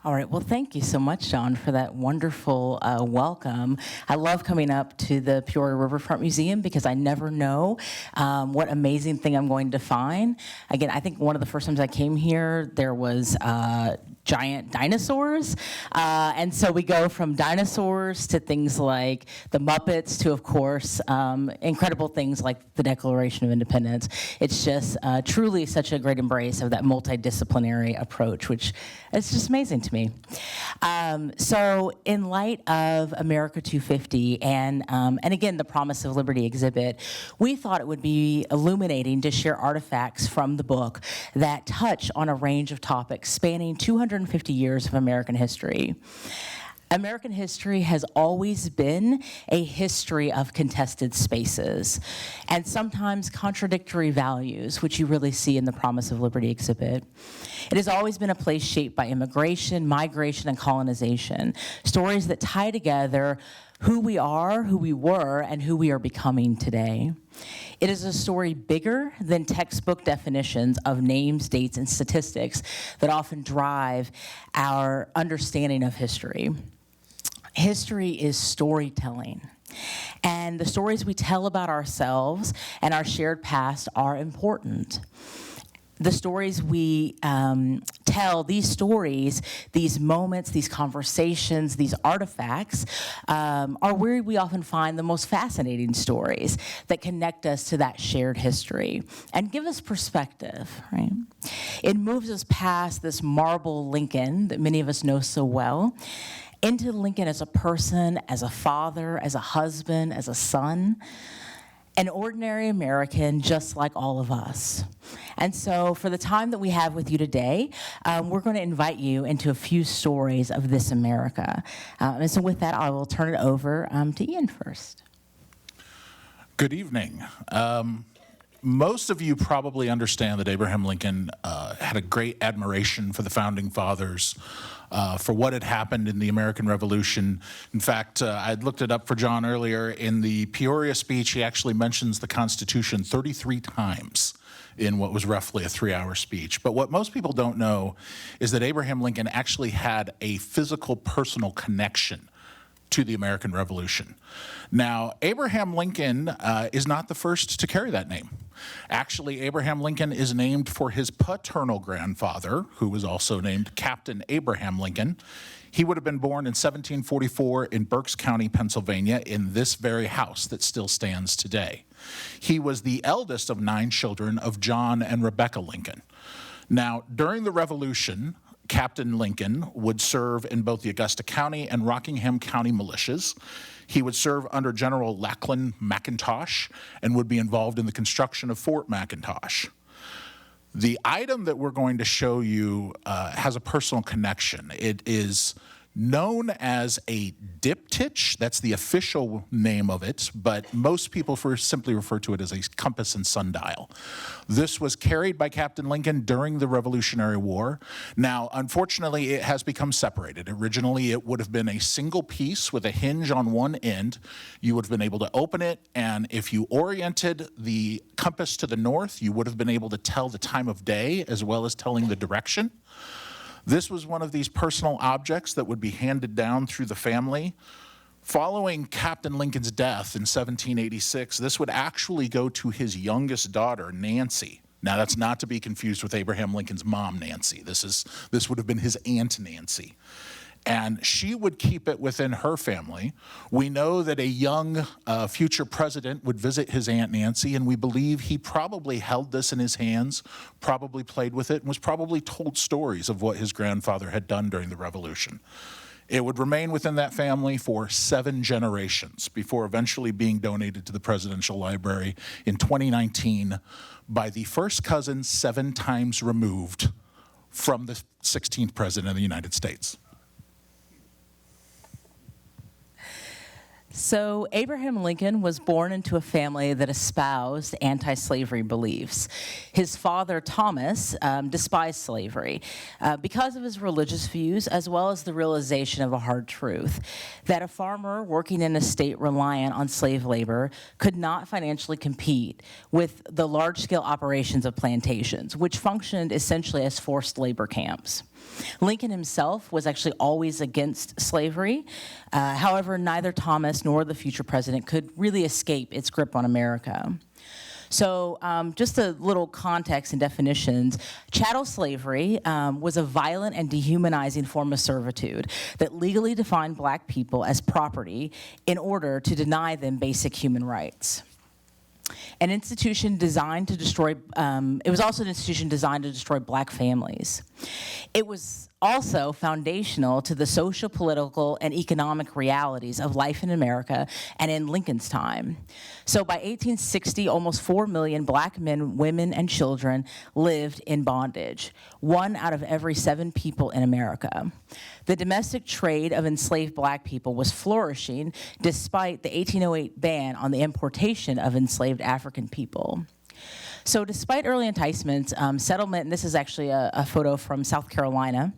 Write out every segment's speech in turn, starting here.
All right, well, thank you so much, John, for that wonderful welcome. I love coming up to the Peoria Riverfront Museum because I never know what amazing thing I'm going to find. Again, I think one of the first times I came here, there was giant dinosaurs. And so we go from dinosaurs to things like the Muppets to, of course, incredible things like the Declaration of Independence. It's just truly such a great embrace of that multidisciplinary approach, which is just amazing to me. So in light of America 250 and again, the Promise of Liberty exhibit, we thought it would be illuminating to share artifacts from the book that touch on a range of topics spanning 250 years of American history. American history has always been a history of contested spaces and sometimes contradictory values, which you really see in the Promise of Liberty exhibit. It has always been a place shaped by immigration, migration, and colonization, stories that tie together who we are, who we were, and who we are becoming today. It is a story bigger than textbook definitions of names, dates, and statistics that often drive our understanding of history. History is storytelling, and the stories we tell about ourselves and our shared past are important. The stories we tell, these stories, these moments, these conversations, these artifacts are where we often find the most fascinating stories that connect us to that shared history and give us perspective, right? It moves us past this marble Lincoln that many of us know so well into Lincoln as a person, as a father, as a husband, as a son, an ordinary American just like all of us. And so for the time that we have with you today, we're going to invite you into a few stories of this America. And so with that, I will turn it over to Ian first. Good evening. Most of you probably understand that Abraham Lincoln had a great admiration for the Founding Fathers, for what had happened in the American Revolution. In fact, I'd looked it up for John earlier. In the Peoria speech, he actually mentions the Constitution 33 times in what was roughly a 3-hour speech. But what most people don't know is that Abraham Lincoln actually had a physical, personal connection to the American Revolution. Now, Abraham Lincoln is not the first to carry that name. Actually, Abraham Lincoln is named for his paternal grandfather, who was also named Captain Abraham Lincoln. He would have been born in 1744 in Berks County, Pennsylvania, in this very house that still stands today. He was the eldest of 9 children of John and Rebecca Lincoln. Now, during the Revolution, Captain Lincoln would serve in both the Augusta County and Rockingham County militias. He would serve under General Lachlan McIntosh and would be involved in the construction of Fort McIntosh. The item that we're going to show you has a personal connection. It is known as a diptych. That's the official name of it, but most people simply refer to it as a compass and sundial. This was carried by Captain Lincoln during the Revolutionary War. Now, unfortunately, it has become separated. Originally, it would have been a single piece with a hinge on one end. You would have been able to open it, and if you oriented the compass to the north, you would have been able to tell the time of day as well as telling the direction. This was one of these personal objects that would be handed down through the family. Following Captain Lincoln's death in 1786, this would actually go to his youngest daughter, Nancy. Now, that's not to be confused with Abraham Lincoln's mom, Nancy. This would have been his Aunt Nancy. And she would keep it within her family. We know that a young future president would visit his Aunt Nancy, and we believe he probably held this in his hands, probably played with it, and was probably told stories of what his grandfather had done during the Revolution. It would remain within that family for 7 generations before eventually being donated to the Presidential Library in 2019 by the first cousin 7 times removed from the 16th president of the United States. So Abraham Lincoln was born into a family that espoused anti-slavery beliefs. His father, Thomas, despised slavery because of his religious views, as well as the realization of a hard truth, that a farmer working in a state reliant on slave labor could not financially compete with the large-scale operations of plantations, which functioned essentially as forced labor camps. Lincoln himself was actually always against slavery. However, neither Thomas nor the future president could really escape its grip on America. So just a little context and definitions. Chattel slavery was a violent and dehumanizing form of servitude that legally defined black people as property in order to deny them basic human rights. An institution designed to destroy, it was also an institution designed to destroy black families. It was also foundational to the social, political, and economic realities of life in America and in Lincoln's time. So by 1860, almost 4 million black men, women, and children lived in bondage, 1 out of every 7 people in America. The domestic trade of enslaved black people was flourishing despite the 1808 ban on the importation of enslaved African people. So despite early enticements, settlement, and this is actually a photo from South Carolina.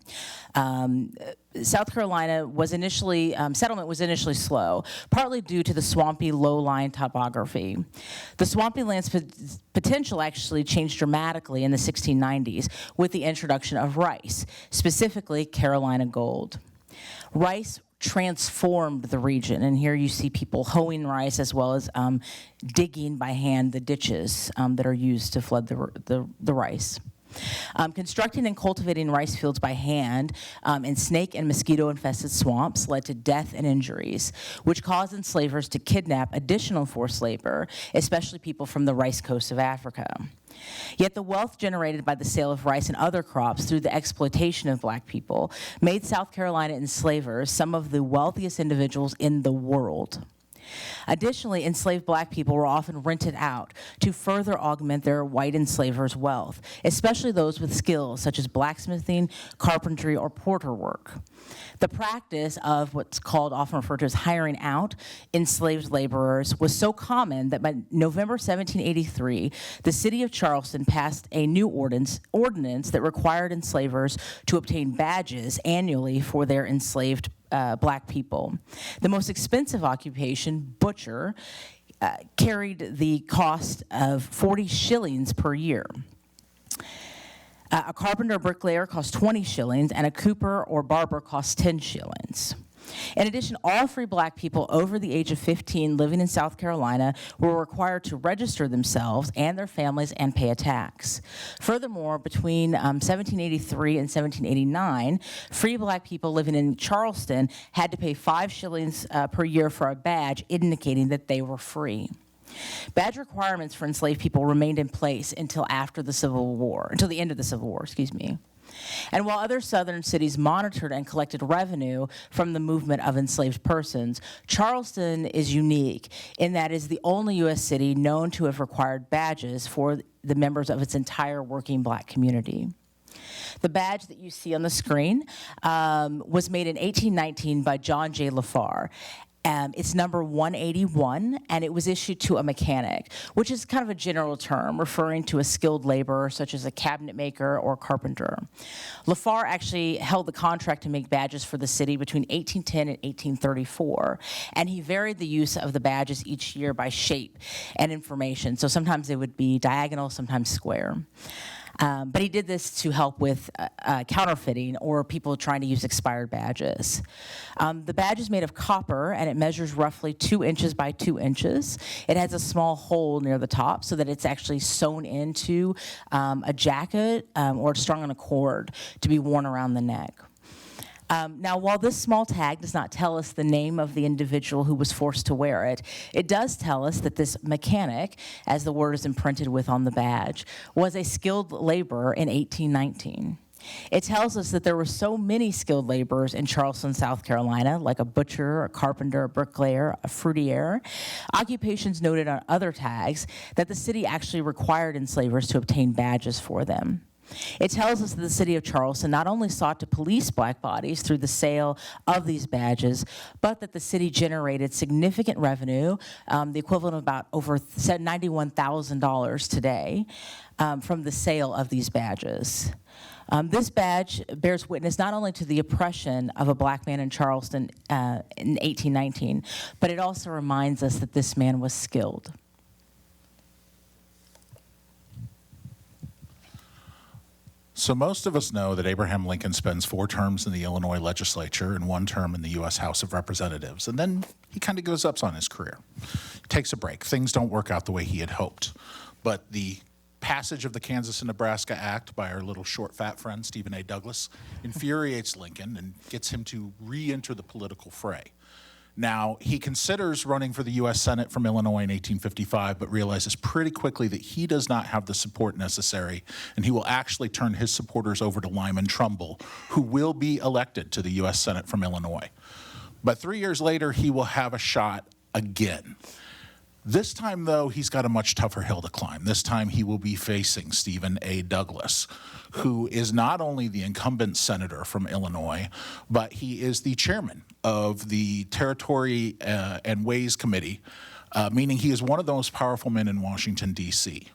South Carolina was initially, settlement was initially slow, partly due to the swampy, low-lying topography. The swampy land's potential actually changed dramatically in the 1690s with the introduction of rice, specifically Carolina gold. Rice transformed the region, and here you see people hoeing rice as well as digging by hand the ditches that are used to flood the rice. Constructing and cultivating rice fields by hand in snake and mosquito-infested swamps led to death and injuries, which caused enslavers to kidnap additional forced labor, especially people from the rice coast of Africa. Yet the wealth generated by the sale of rice and other crops through the exploitation of black people made South Carolina enslavers some of the wealthiest individuals in the world. Additionally, enslaved black people were often rented out to further augment their white enslavers' wealth, especially those with skills such as blacksmithing, carpentry, or porter work. The practice of what's called, often referred to as hiring out enslaved laborers was so common that by November 1783, the city of Charleston passed a new ordinance that required enslavers to obtain badges annually for their enslaved black people. The most expensive occupation, butcher, carried the cost of 40 shillings per year. A carpenter or bricklayer cost 20 shillings, and a cooper or barber cost 10 shillings. In addition, all free black people over the age of 15 living in South Carolina were required to register themselves and their families and pay a tax. Furthermore, between 1783 and 1789, free black people living in Charleston had to pay 5 shillings per year for a badge indicating that they were free. Badge requirements for enslaved people remained in place until after the Civil War, until the end of the Civil War, And while other southern cities monitored and collected revenue from the movement of enslaved persons, Charleston is unique in that it is the only U.S. city known to have required badges for the members of its entire working black community. The badge that you see on the screen was made in 1819 by John J. LaFar. It's number 181, and it was issued to a mechanic, which is kind of a general term referring to a skilled laborer such as a cabinet maker or carpenter. LaFar actually held the contract to make badges for the city between 1810 and 1834, and he varied the use of the badges each year by shape and information. So sometimes they would be diagonal, sometimes square. But he did this to help with counterfeiting or people trying to use expired badges. The badge is made of copper, and it measures roughly 2 inches by 2 inches. It has a small hole near the top so that it's actually sewn into a jacket or strung on a cord to be worn around the neck. Now, while this small tag does not tell us the name of the individual who was forced to wear it, it does tell us that this mechanic, as the word is imprinted with on the badge, was a skilled laborer in 1819. It tells us that there were so many skilled laborers in Charleston, South Carolina, like a butcher, a carpenter, a bricklayer, a fruitier, occupations noted on other tags, that the city actually required enslavers to obtain badges for them. It tells us that the city of Charleston not only sought to police black bodies through the sale of these badges, but that the city generated significant revenue, the equivalent of about over $91,000 today, from the sale of these badges. This badge bears witness not only to the oppression of a black man in Charleston in 1819, but it also reminds us that this man was skilled. So most of us know that Abraham Lincoln spends 4 terms in the Illinois legislature and 1 term in the U.S. House of Representatives, and then he kind of goes up on his career. He takes a break. Things don't work out the way he had hoped. But the passage of the Kansas and Nebraska Act by our little short, fat friend, Stephen A. Douglas, infuriates Lincoln and gets him to re-enter the political fray. Now, he considers running for the U.S. Senate from Illinois in 1855, but realizes pretty quickly that he does not have the support necessary, and he will actually turn his supporters over to Lyman Trumbull, who will be elected to the U.S. Senate from Illinois. But 3 years later, he will have a shot again. This time, though, he's got a much tougher hill to climb. This time, he will be facing Stephen A. Douglas, who is not only the incumbent senator from Illinois, but he is the chairman of the Territory and Ways Committee, meaning he is one of the most powerful men in Washington, D.C.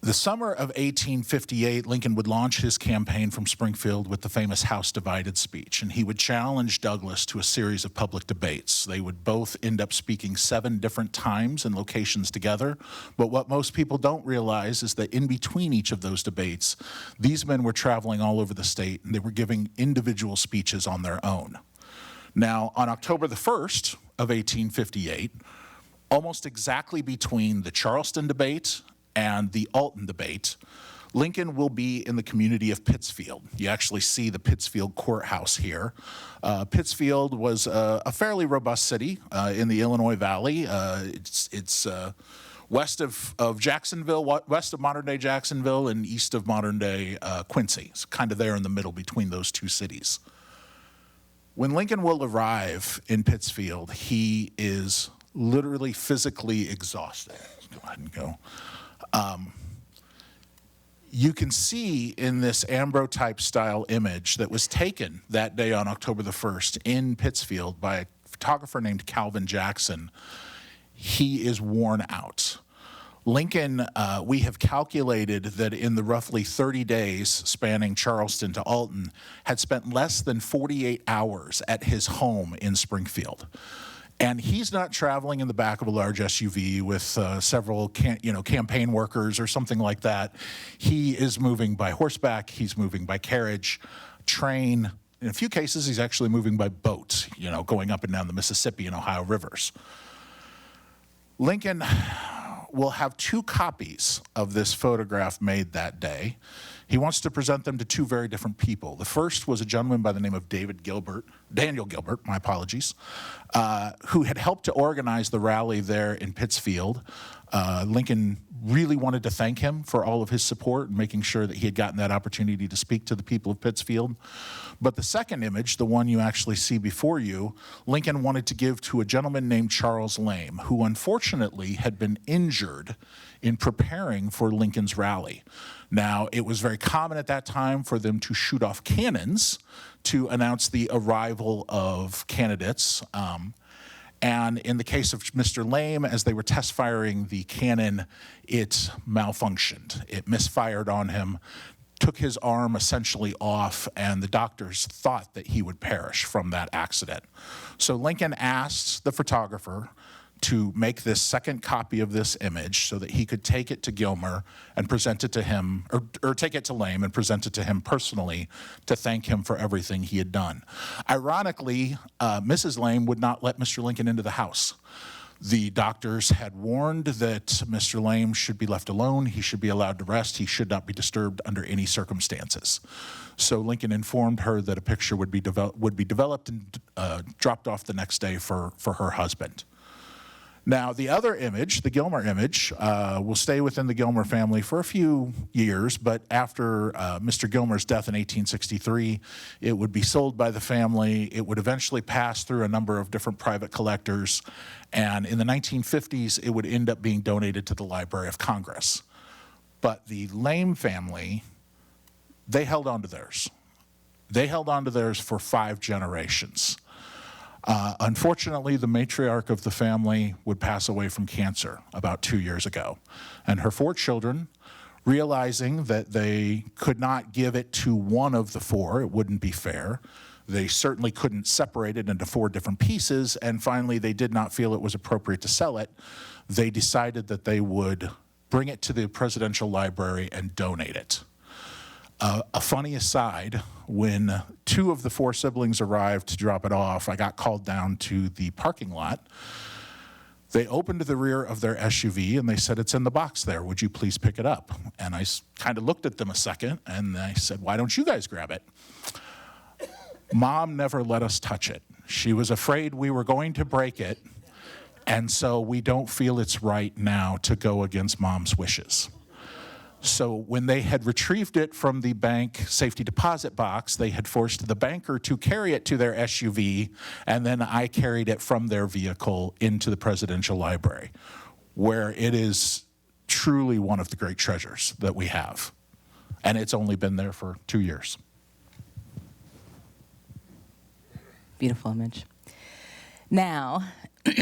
The summer of 1858, Lincoln would launch his campaign from Springfield with the famous House Divided speech, and he would challenge Douglas to a series of public debates. They would both end up speaking 7 different times and locations together, but what most people don't realize is that in between each of those debates, these men were traveling all over the state, and they were giving individual speeches on their own. Now, on October the 1st of 1858, almost exactly between the Charleston debate and the Alton debate, Lincoln will be in the community of Pittsfield. You actually see the Pittsfield courthouse here. Pittsfield was a fairly robust city in the Illinois Valley. It's west of Jacksonville, west of modern-day Jacksonville, and east of modern-day Quincy. It's kind of there in the middle between those 2 cities. When Lincoln will arrive in Pittsfield, he is literally physically exhausted. Let's go ahead and go. You can see in this ambrotype style image that was taken that day on October the 1st in Pittsfield by a photographer named Calvin Jackson, he is worn out. Lincoln, we have calculated that in the roughly 30 days spanning Charleston to Alton, had spent less than 48 hours at his home in Springfield. And he's not traveling in the back of a large SUV with several campaign workers or something like that. He is moving by horseback, he's moving by carriage, train. In a few cases, he's actually moving by boat, going up and down the Mississippi and Ohio rivers. Lincoln will have 2 copies of this photograph made that day. He wants to present them to 2 very different people. The first was a gentleman by the name of Daniel Gilbert, my apologies, who had helped to organize the rally there in Pittsfield. Lincoln really wanted to thank him for all of his support and making sure that he had gotten that opportunity to speak to the people of Pittsfield. But the second image, the one you actually see before you, Lincoln wanted to give to a gentleman named Charles Lame, who unfortunately had been injured in preparing for Lincoln's rally. Now, it was very common at that time for them to shoot off cannons to announce the arrival of candidates. And in the case of Mr. Lame, as they were test firing the cannon, it malfunctioned. It misfired on him, took his arm essentially off, and the doctors thought that he would perish from that accident. So Lincoln asked the photographer to make this second copy of this image so that he could take it to Gilmer and present it to him, or take it to Lame and present it to him personally to thank him for everything he had done. Ironically, Mrs. Lame would not let Mr. Lincoln into the house. The doctors had warned that Mr. Lame should be left alone, he should be allowed to rest, he should not be disturbed under any circumstances. So Lincoln informed her that a picture would be developed and dropped off the next day for her husband. Now, the other image, the Gilmer image, will stay within the Gilmer family for a few years, but after Mr. Gilmer's death in 1863, it would be sold by the family. It would eventually pass through a number of different private collectors, and in the 1950s, it would end up being donated to the Library of Congress. But the Lame family, they held on to theirs. They held on to theirs for 5 generations. Unfortunately, the matriarch of the family would pass away from cancer about 2 years ago. And her 4 children, realizing that they could not give it to one of the 4, it wouldn't be fair. They certainly couldn't separate it into 4 different pieces, and finally they did not feel it was appropriate to sell it. They decided that they would bring it to the Presidential Library and donate it. A funny aside, when 2 of the 4 siblings arrived to drop it off, I got called down to the parking lot. They opened the rear of their SUV and they said, "It's in the box there, would you please pick it up?" And I kind of looked at them a second and I said, "Why don't you guys grab it?" Mom never let us touch it. She was afraid we were going to break it, and so we don't feel it's right now to go against Mom's wishes. So when they had retrieved it from the bank safety deposit box, they had forced the banker to carry it to their SUV, and then I carried it from their vehicle into the Presidential Library, where it is truly one of the great treasures that we have. And it's only been there for 2 years. Beautiful image. Now,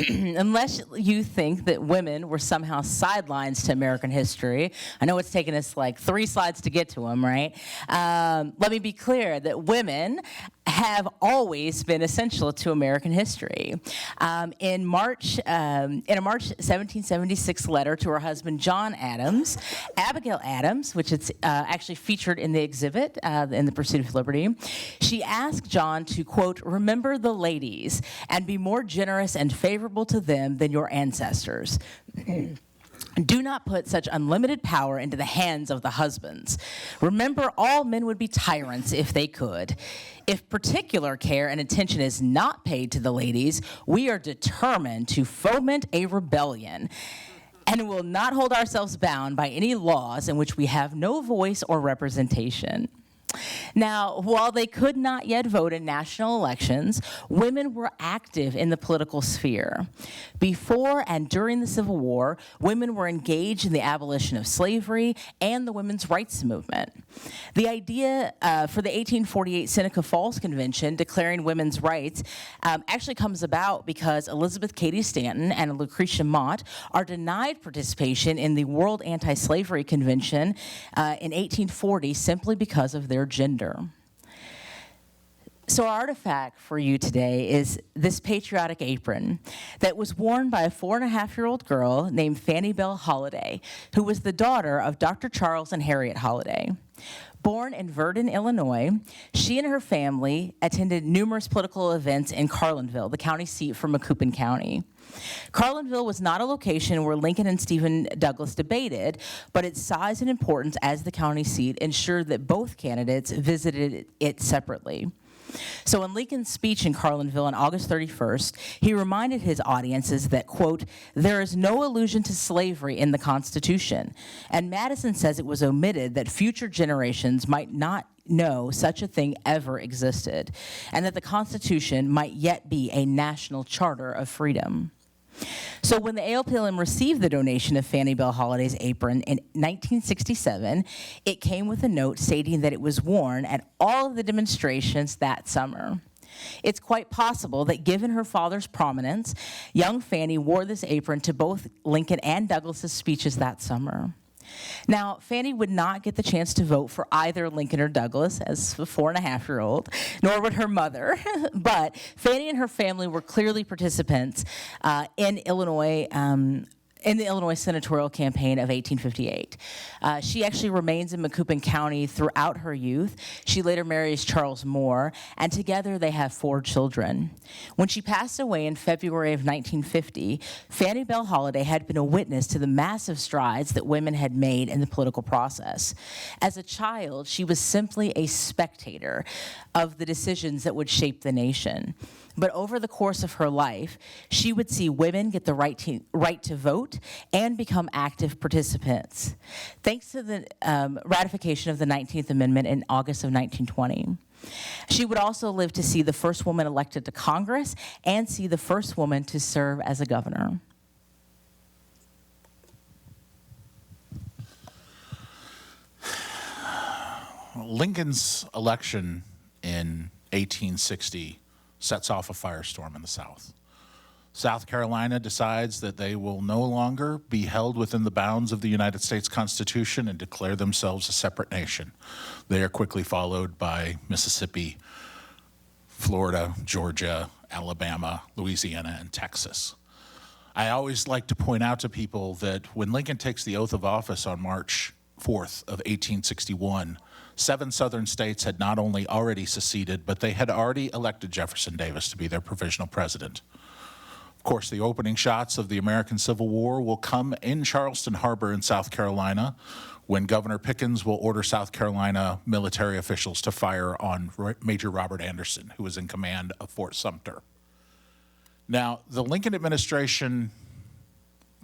unless you think that women were somehow sidelines to American history, I know it's taken us like 3 slides to get to them, right? Let me be clear that women have always been essential to American history. In a March 1776 letter to her husband John Adams, Abigail Adams, which is actually featured in the exhibit in The Pursuit of Liberty, she asked John to, quote, "remember the ladies and be more generous and favorable to them than your ancestors. Do not put such unlimited power into the hands of the husbands. Remember, all men would be tyrants if they could. If particular care and attention is not paid to the ladies, we are determined to foment a rebellion and will not hold ourselves bound by any laws in which we have no voice or representation." Now, while they could not yet vote in national elections, women were active in the political sphere. Before and during the Civil War, women were engaged in the abolition of slavery and the women's rights movement. The idea for the 1848 Seneca Falls Convention declaring women's rights actually comes about because Elizabeth Cady Stanton and Lucretia Mott are denied participation in the World Anti-Slavery Convention in 1840 simply because of their gender. So our artifact for you today is this patriotic apron that was worn by a 4.5-year-old girl named Fanny Bell Holliday, who was the daughter of Dr. Charles and Harriet Holliday. Born in Verdun, Illinois, she and her family attended numerous political events in Carlinville, the county seat for Macoupin County. Carlinville was not a location where Lincoln and Stephen Douglas debated, but its size and importance as the county seat ensured that both candidates visited it separately. So in Lincoln's speech in Carlinville on August 31st, he reminded his audiences that, quote, "there is no allusion to slavery in the Constitution." And Madison says it was omitted that future generations might not know such a thing ever existed, and that the Constitution might yet be a national charter of freedom. So when the ALPLM received the donation of Fanny Bell Holliday's apron in 1967, it came with a note stating that it was worn at all of the demonstrations that summer. It's quite possible that given her father's prominence, young Fanny wore this apron to both Lincoln and Douglas's speeches that summer. Now, Fanny would not get the chance to vote for either Lincoln or Douglas as a 4.5-year-old, nor would her mother. But Fanny and her family were clearly participants in the Illinois senatorial campaign of 1858. She actually remains in Macoupin County throughout her youth. She later marries Charles Moore, and together they have 4 children. When she passed away in February of 1950, Fanny Bell Holliday had been a witness to the massive strides that women had made in the political process. As a child, she was simply a spectator of the decisions that would shape the nation. But over the course of her life, she would see women get the right to vote and become active participants, thanks to the ratification of the 19th Amendment in August of 1920. She would also live to see the first woman elected to Congress and see the first woman to serve as a governor. Lincoln's election in 1860 sets off a firestorm in the South. South Carolina decides that they will no longer be held within the bounds of the United States Constitution and declare themselves a separate nation. They are quickly followed by Mississippi, Florida, Georgia, Alabama, Louisiana, and Texas. I always like to point out to people that when Lincoln takes the oath of office on March 4th of 1861, 7 southern states had not only already seceded, but they had already elected Jefferson Davis to be their provisional president. Of course, the opening shots of the American Civil War will come in Charleston Harbor in South Carolina, when Governor Pickens will order South Carolina military officials to fire on Major Robert Anderson, who was in command of Fort Sumter. Now, the Lincoln administration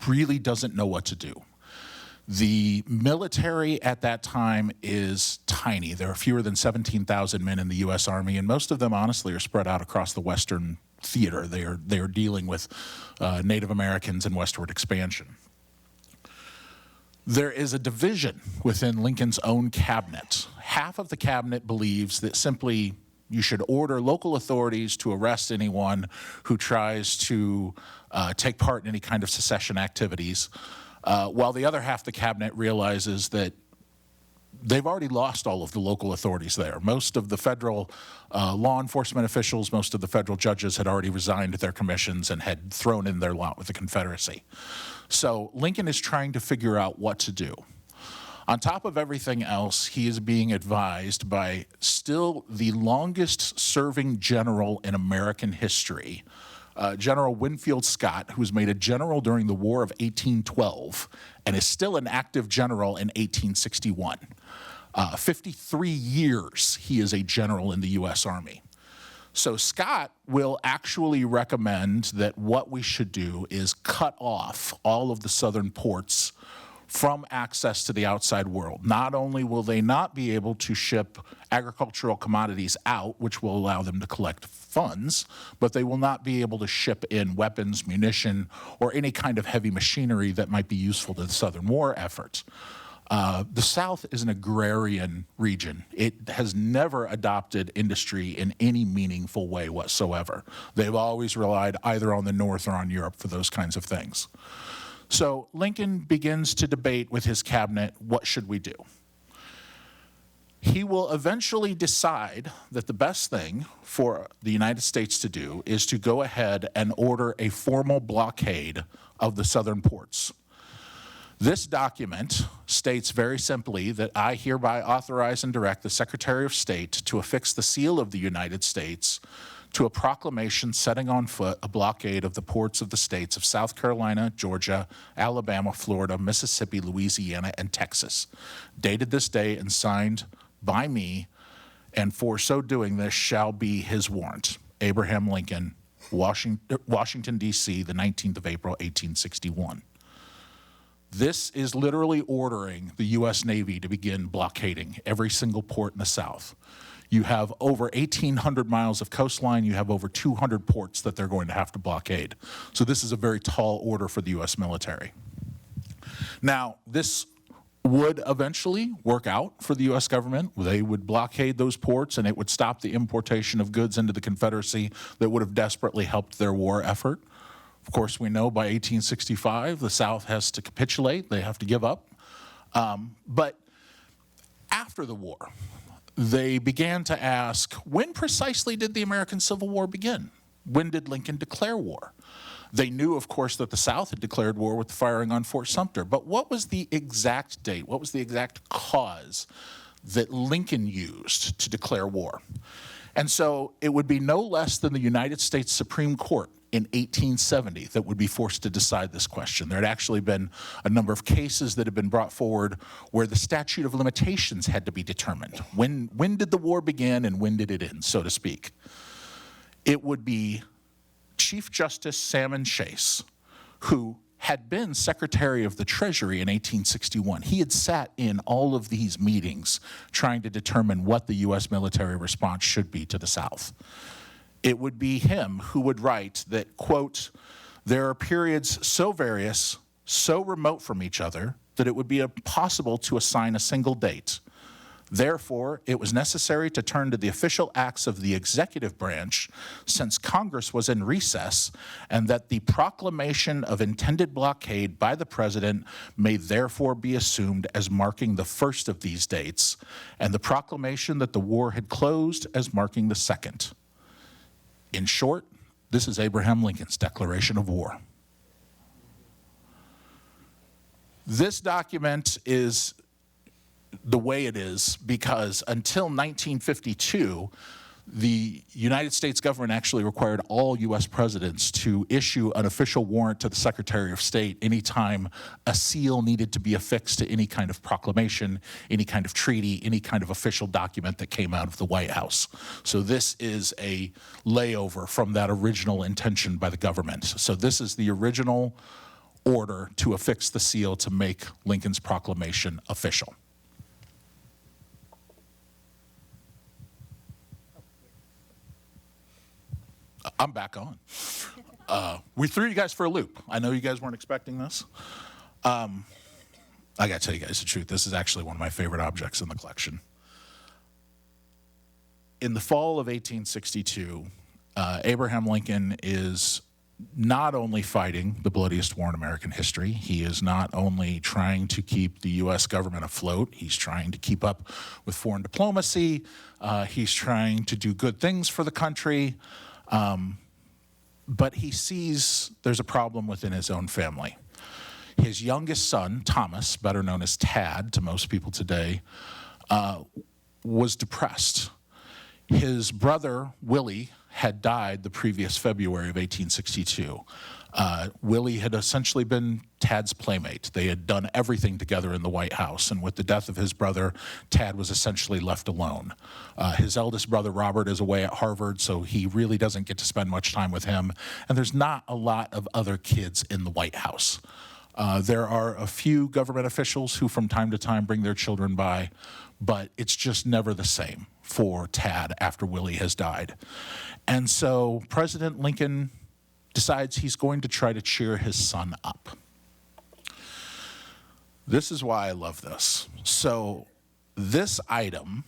really doesn't know what to do. The military at that time is tiny. There are fewer than 17,000 men in the U.S. Army, and most of them, honestly, are spread out across the Western theater. They are dealing with Native Americans and westward expansion. There is a division within Lincoln's own cabinet. Half of the cabinet believes that simply you should order local authorities to arrest anyone who tries to take part in any kind of secession activities, while the other half of the cabinet realizes that they've already lost all of the local authorities there. Most of the federal law enforcement officials, most of the federal judges had already resigned their commissions and had thrown in their lot with the Confederacy. So Lincoln is trying to figure out what to do. On top of everything else, he is being advised by still the longest serving general in American history, General Winfield Scott, who was made a general during the War of 1812 and is still an active general in 1861. 53 years he is a general in the U.S. Army. So Scott will actually recommend that what we should do is cut off all of the southern ports from access to the outside world. Not only will they not be able to ship agricultural commodities out, which will allow them to collect funds, but they will not be able to ship in weapons, munition, or any kind of heavy machinery that might be useful to the Southern war effort. The South is an agrarian region. It has never adopted industry in any meaningful way whatsoever. They've always relied either on the North or on Europe for those kinds of things. So Lincoln begins to debate with his cabinet, what should we do? He will eventually decide that the best thing for the United States to do is to go ahead and order a formal blockade of the southern ports. This document states very simply that I hereby authorize and direct the Secretary of State to affix the seal of the United States to a proclamation setting on foot a blockade of the ports of the states of South Carolina, Georgia, Alabama, Florida, Mississippi, Louisiana, and Texas, dated this day and signed by me, and for so doing this shall be his warrant. Abraham Lincoln, Washington, D.C., the 19th of April, 1861. This is literally ordering the U.S. Navy to begin blockading every single port in the South. You have over 1,800 miles of coastline. You have over 200 ports that they're going to have to blockade. So this is a very tall order for the U.S. military. Now, this would eventually work out for the U.S. government. They would blockade those ports, and it would stop the importation of goods into the Confederacy that would have desperately helped their war effort. Of course, we know by 1865, the South has to capitulate. They have to give up. But after the war, they began to ask, when precisely did the American Civil War begin? When did Lincoln declare war? They knew, of course, that the South had declared war with the firing on Fort Sumter. But what was the exact date? What was the exact cause that Lincoln used to declare war? And so it would be no less than the United States Supreme Court in 1870 that would be forced to decide this question. There had actually been a number of cases that had been brought forward where the statute of limitations had to be determined. When did the war begin and when did it end, so to speak? It would be Chief Justice Salmon Chase, who had been Secretary of the Treasury in 1861. He had sat in all of these meetings trying to determine what the U.S. military response should be to the South. It would be him who would write that, quote, there are periods so various, so remote from each other, that it would be impossible to assign a single date. Therefore, it was necessary to turn to the official acts of the executive branch since Congress was in recess, and that the proclamation of intended blockade by the President may therefore be assumed as marking the first of these dates, and the proclamation that the war had closed as marking the second. In short, this is Abraham Lincoln's declaration of war. This document is the way it is because until 1952, the United States government actually required all U.S. presidents to issue an official warrant to the Secretary of State anytime a seal needed to be affixed to any kind of proclamation, any kind of treaty, any kind of official document that came out of the White House. So this is a layover from that original intention by the government. So this is the original order to affix the seal to make Lincoln's proclamation official. I'm back on. We threw you guys for a loop. I know you guys weren't expecting this. I gotta tell you guys the truth. This is actually one of my favorite objects in the collection. In the fall of 1862, Abraham Lincoln is not only fighting the bloodiest war in American history, he is not only trying to keep the U.S. government afloat, he's trying to keep up with foreign diplomacy, he's trying to do good things for the country, but he sees there's a problem within his own family. His youngest son, Thomas, better known as Tad to most people today, was depressed. His brother, Willie, had died the previous February of 1862. Willie had essentially been Tad's playmate. They had done everything together in the White House, and with the death of his brother, Tad was essentially left alone. His eldest brother, Robert, is away at Harvard, so he really doesn't get to spend much time with him, and there's not a lot of other kids in the White House. There are a few government officials who from time to time bring their children by, but it's just never the same for Tad after Willie has died. And so President Lincoln decides he's going to try to cheer his son up. This is why I love this. So this item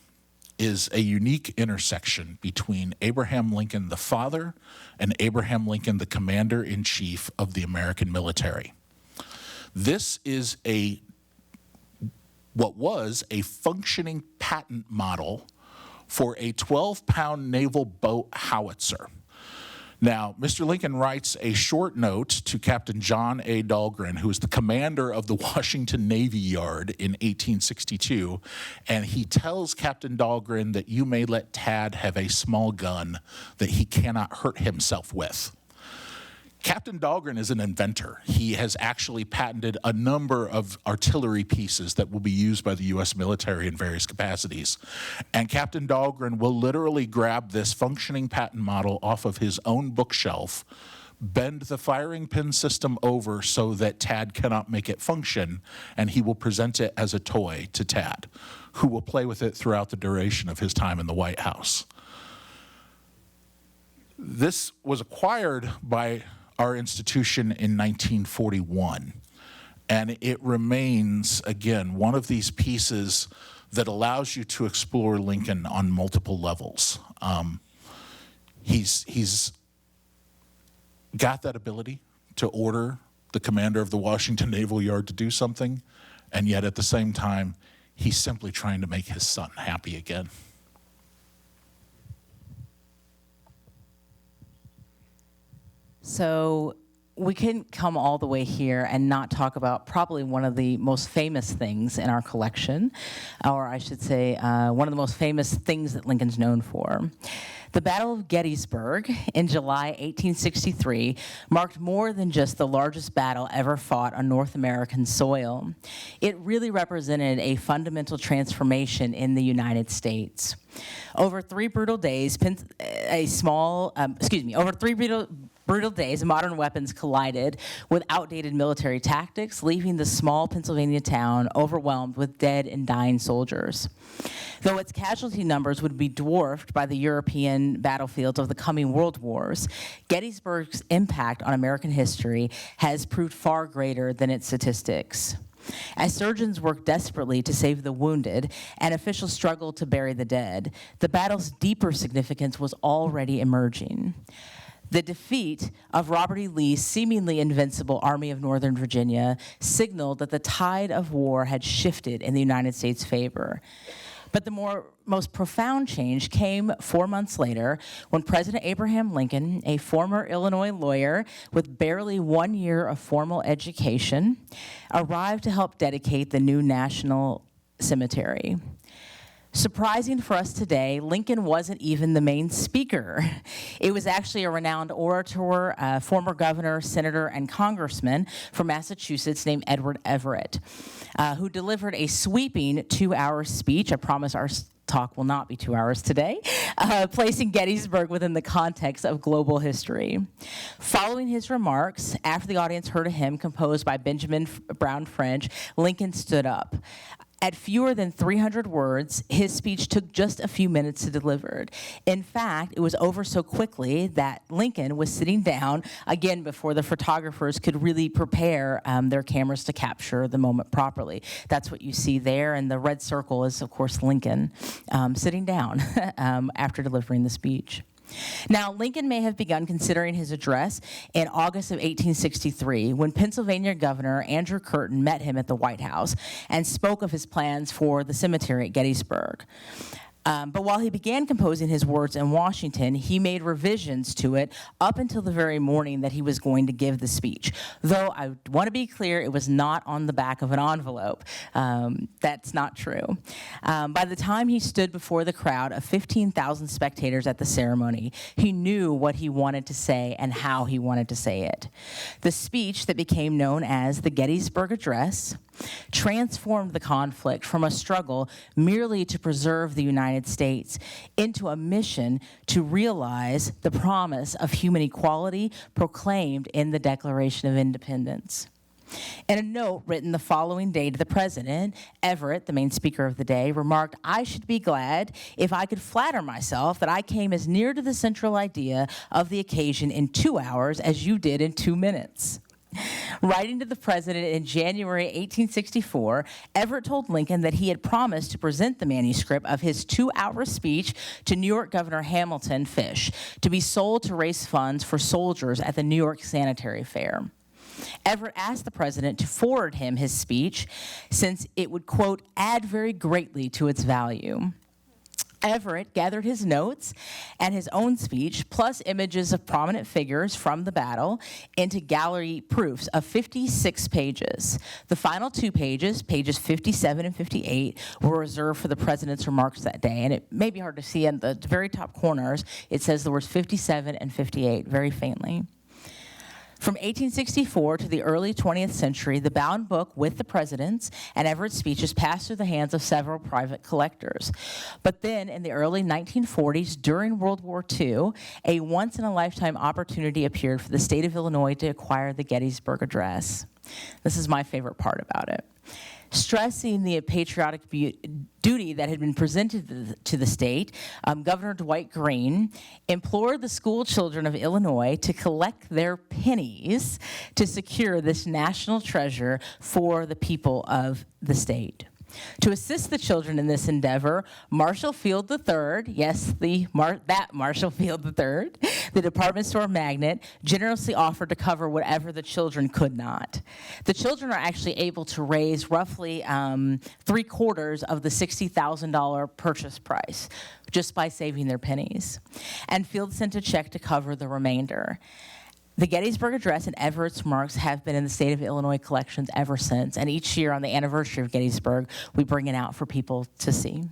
is a unique intersection between Abraham Lincoln the father and Abraham Lincoln the commander-in-chief of the American military. This is what was a functioning patent model for a 12-pound naval boat howitzer. Now, Mr. Lincoln writes a short note to Captain John A. Dahlgren, who is the commander of the Washington Navy Yard in 1862, and he tells Captain Dahlgren that you may let Tad have a small gun that he cannot hurt himself with. Captain Dahlgren is an inventor. He has actually patented a number of artillery pieces that will be used by the U.S. military in various capacities. And Captain Dahlgren will literally grab this functioning patent model off of his own bookshelf, bend the firing pin system over so that Tad cannot make it function, and he will present it as a toy to Tad, who will play with it throughout the duration of his time in the White House. This was acquired by our institution in 1941. And it remains, again, one of these pieces that allows you to explore Lincoln on multiple levels. He's got that ability to order the commander of the Washington Naval Yard to do something, and yet at the same time, he's simply trying to make his son happy again. So we couldn't come all the way here and not talk about probably one of the most famous things in our collection, or I should say one of the most famous things that Lincoln's known for. The Battle of Gettysburg in July 1863 marked more than just the largest battle ever fought on North American soil. It really represented a fundamental transformation in the United States. Over 3 brutal days, brutal days, modern weapons collided with outdated military tactics, leaving the small Pennsylvania town overwhelmed with dead and dying soldiers. Though its casualty numbers would be dwarfed by the European battlefields of the coming world wars, Gettysburg's impact on American history has proved far greater than its statistics. As surgeons worked desperately to save the wounded and officials struggled to bury the dead, the battle's deeper significance was already emerging. The defeat of Robert E. Lee's seemingly invincible Army of Northern Virginia signaled that the tide of war had shifted in the United States' favor. But the most profound change came 4 months later when President Abraham Lincoln, a former Illinois lawyer with barely 1 year of formal education, arrived to help dedicate the new National Cemetery. Surprising for us today, Lincoln wasn't even the main speaker. It was actually a renowned orator, former governor, senator, and congressman from Massachusetts named Edward Everett, who delivered a sweeping 2-hour speech. I promise our talk will not be 2 hours today, placing Gettysburg within the context of global history. Following his remarks, after the audience heard a hymn composed by Benjamin Brown French, Lincoln stood up. At fewer than 300 words, his speech took just a few minutes to deliver. In fact, it was over so quickly that Lincoln was sitting down, again, before the photographers could really prepare their cameras to capture the moment properly. That's what you see there, and the red circle is, of course, Lincoln sitting down after delivering the speech. Now, Lincoln may have begun considering his address in August of 1863 when Pennsylvania Governor Andrew Curtin met him at the White House and spoke of his plans for the cemetery at Gettysburg. But while he began composing his words in Washington, he made revisions to it up until the very morning that he was going to give the speech. Though I want to be clear, it was not on the back of an envelope. That's not true. By the time he stood before the crowd of 15,000 spectators at the ceremony, he knew what he wanted to say and how he wanted to say it. The speech that became known as the Gettysburg Address transformed the conflict from a struggle merely to preserve the United States into a mission to realize the promise of human equality proclaimed in the Declaration of Independence. In a note written the following day to the president, Everett, the main speaker of the day, remarked, "I should be glad if I could flatter myself that I came as near to the central idea of the occasion in 2 hours as you did in 2 minutes." Writing to the president in January 1864, Everett told Lincoln that he had promised to present the manuscript of his 2-hour speech to New York Governor Hamilton Fish to be sold to raise funds for soldiers at the New York Sanitary Fair. Everett asked the president to forward him his speech since it would, quote, add very greatly to its value. Everett gathered his notes and his own speech, plus images of prominent figures from the battle, into gallery proofs of 56 pages. The final 2 pages, pages 57 and 58, were reserved for the president's remarks that day. And it may be hard to see in the very top corners, it says the words 57 and 58 very faintly. From 1864 to the early 20th century, the bound book with the president's and Everett's speeches passed through the hands of several private collectors. But then, in the early 1940s, during World War II, a once-in-a-lifetime opportunity appeared for the state of Illinois to acquire the Gettysburg Address. This is my favorite part about it. Stressing the patriotic duty that had been presented to the state, Governor Dwight Green implored the school children of Illinois to collect their pennies to secure this national treasure for the people of the state. To assist the children in this endeavor, Marshall Field III, yes, that Marshall Field III, the department store magnate, generously offered to cover whatever the children could not. The children are actually able to raise roughly 3/4 of the $60,000 purchase price just by saving their pennies. And Field sent a check to cover the remainder. The Gettysburg Address and Everett's remarks have been in the state of Illinois collections ever since, and each year on the anniversary of Gettysburg, we bring it out for people to see.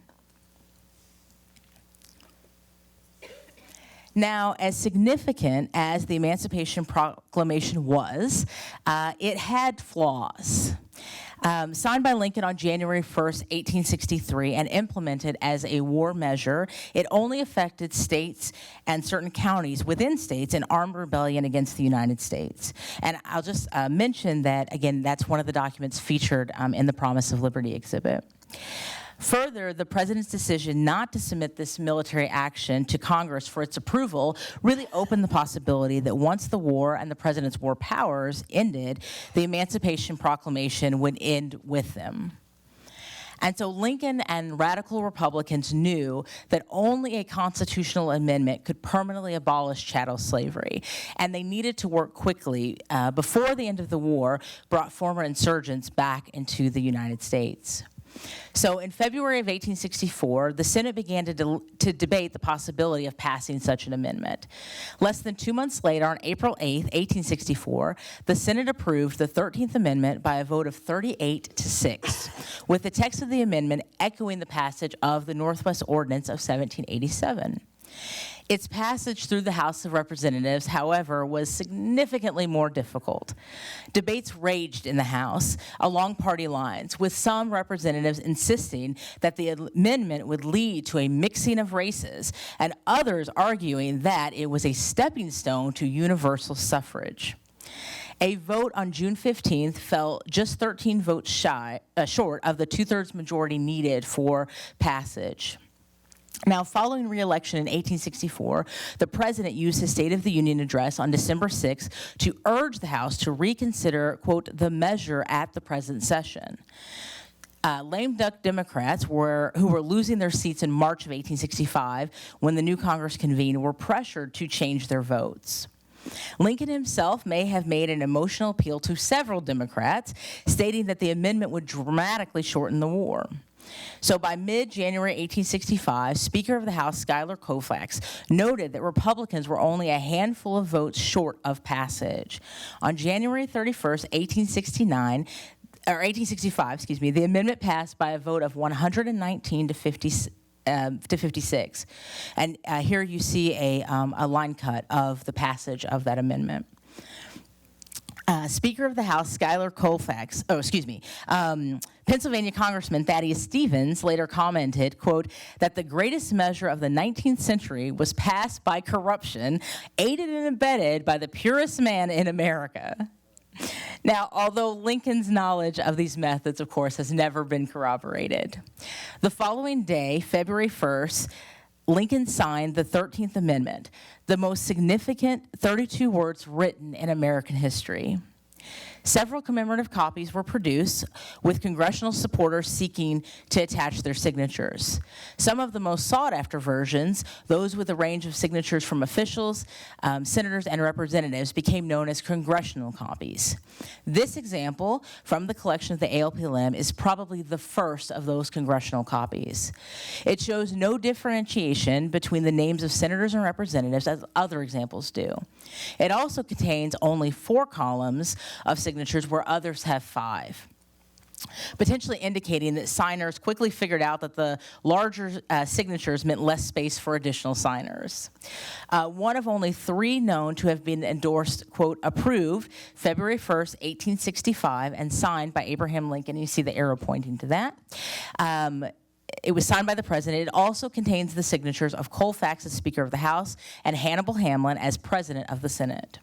Now, as significant as the Emancipation Proclamation was, it had flaws. Signed by Lincoln on January 1st, 1863, and implemented as a war measure, it only affected states and certain counties within states in armed rebellion against the United States. And I'll just mention that, again, that's one of the documents featured in the Promise of Liberty exhibit. Further, the president's decision not to submit this military action to Congress for its approval really opened the possibility that once the war and the president's war powers ended, the Emancipation Proclamation would end with them. And so Lincoln and radical Republicans knew that only a constitutional amendment could permanently abolish chattel slavery, and they needed to work quickly before the end of the war brought former insurgents back into the United States. So in February of 1864, the Senate began to debate the possibility of passing such an amendment. Less than 2 months later, on April 8, 1864, the Senate approved the 13th Amendment by a vote of 38-6, with the text of the amendment echoing the passage of the Northwest Ordinance of 1787. Its passage through the House of Representatives, however, was significantly more difficult. Debates raged in the House along party lines, with some representatives insisting that the amendment would lead to a mixing of races, and others arguing that it was a stepping stone to universal suffrage. A vote on June 15th fell just 13 votes short of the two-thirds majority needed for passage. Now, following re-election in 1864, the president used his State of the Union address on December 6 to urge the House to reconsider, quote, the measure at the present session. Lame duck Democrats who were losing their seats in March of 1865 when the new Congress convened were pressured to change their votes. Lincoln himself may have made an emotional appeal to several Democrats, stating that the amendment would dramatically shorten the war. So by mid-January 1865, Speaker of the House Schuyler Colfax noted that Republicans were only a handful of votes short of passage. On January 31st, 1865, the amendment passed by a vote of 119 to 56. And here you see a line cut of the passage of that amendment. Speaker of the House Schuyler Colfax, Pennsylvania Congressman Thaddeus Stevens later commented, quote, that the greatest measure of the 19th century was passed by corruption, aided and abetted by the purest man in America. Now, although Lincoln's knowledge of these methods, of course, has never been corroborated, the following day, February 1st, Lincoln signed the 13th Amendment, the most significant 32 words written in American history. Several commemorative copies were produced, with congressional supporters seeking to attach their signatures. Some of the most sought-after versions, those with a range of signatures from officials, senators, and representatives, became known as congressional copies. This example from the collection of the ALPLM is probably the first of those congressional copies. It shows no differentiation between the names of senators and representatives as other examples do. It also contains only 4 columns of signatures where others have 5, potentially indicating that signers quickly figured out that the larger signatures meant less space for additional signers. One of only 3 known to have been endorsed, quote, approved, February 1st, 1865, and signed by Abraham Lincoln. You see the arrow pointing to that. It was signed by the president. It also contains the signatures of Colfax as Speaker of the House and Hannibal Hamlin as President of the Senate.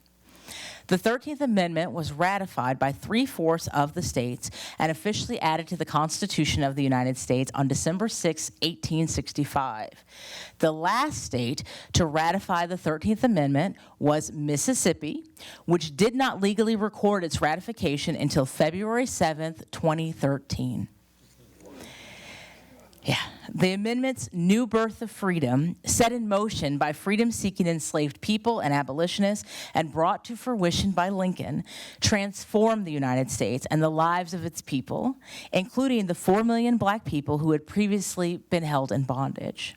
The 13th Amendment was ratified by 3/4 of the states and officially added to the Constitution of the United States on December 6, 1865. The last state to ratify the 13th Amendment was Mississippi, which did not legally record its ratification until February 7th, 2013. Yeah, the amendment's new birth of freedom, set in motion by freedom-seeking enslaved people and abolitionists and brought to fruition by Lincoln, transformed the United States and the lives of its people, including the 4 million black people who had previously been held in bondage.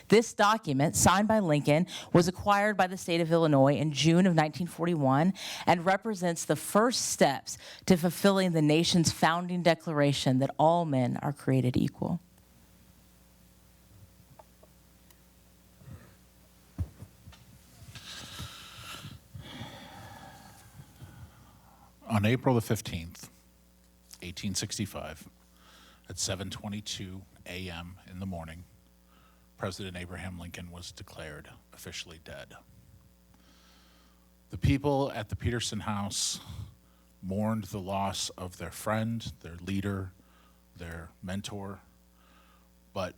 This document, signed by Lincoln, was acquired by the state of Illinois in June of 1941 and represents the first steps to fulfilling the nation's founding declaration that all men are created equal. On April the 15th, 1865, at 7:22 a.m. in the morning, President Abraham Lincoln was declared officially dead. The people at the Peterson House mourned the loss of their friend, their leader, their mentor, but